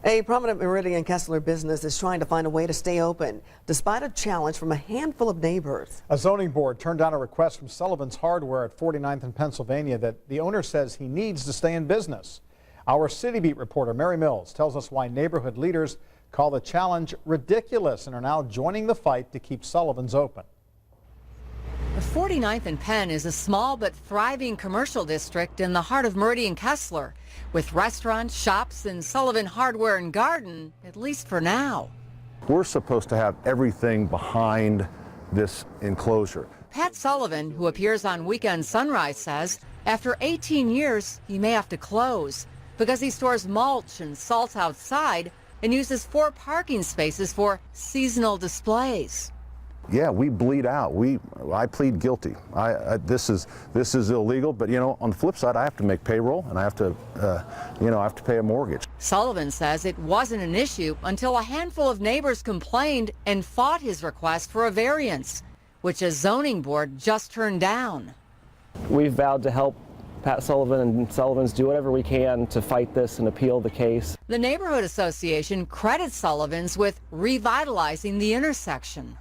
A prominent Meridian-Kessler business is trying to find a way to stay open, despite a challenge from a handful of neighbors. A zoning board turned down a request from Sullivan's Hardware at 49th and Pennsylvania that the owner says he needs to stay in business. Our City Beat reporter Mary Mills tells us why neighborhood leaders call the challenge ridiculous and are now joining the fight to keep Sullivan's open. The 49th and Penn is a small but thriving commercial district in the heart of Meridian-Kessler, with restaurants, shops, and Sullivan Hardware and Garden, at least for now. We're supposed to have everything behind this enclosure. Pat Sullivan, who appears on Weekend Sunrise, says after 18 years, he may have to close because he stores mulch and salt outside and uses 4 parking spaces for seasonal displays. Yeah, we bleed out. I plead guilty. This is illegal, but you know, on the flip side, I have to make payroll and I have to, I have to pay a mortgage. Sullivan says it wasn't an issue until a handful of neighbors complained and fought his request for a variance, which a zoning board just turned down. We've vowed to help Pat Sullivan and Sullivan's do whatever we can to fight this and appeal the case. The neighborhood association credits Sullivan's with revitalizing the intersection.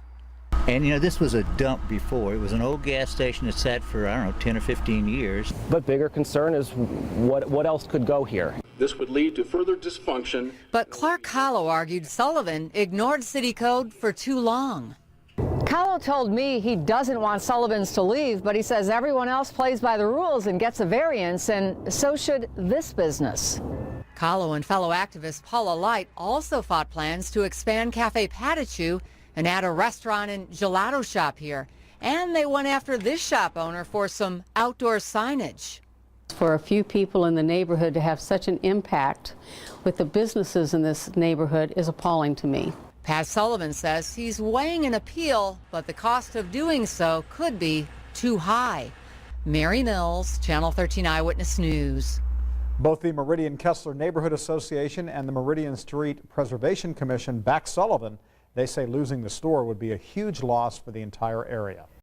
And you know, this was a dump before. It was an old gas station that sat for, I don't know, 10 or 15 years. But bigger concern is what else could go here. This would lead to further dysfunction. But Clark Kahlo argued Sullivan ignored city code for too long. Kahlo told me he doesn't want Sullivan's to leave, but he says everyone else plays by the rules and gets a variance, and so should this business. Kahlo and fellow activist Paula Light also fought plans to expand Cafe Patachu and add a restaurant and gelato shop here. And they went after this shop owner for some outdoor signage. For a few people in the neighborhood to have such an impact with the businesses in this neighborhood is appalling to me. Pat Sullivan says he's weighing an appeal, but the cost of doing so could be too high. Mary Mills, Channel 13 Eyewitness News. Both the Meridian-Kessler Neighborhood Association and the Meridian Street Preservation Commission back Sullivan. They say losing the store would be a huge loss for the entire area.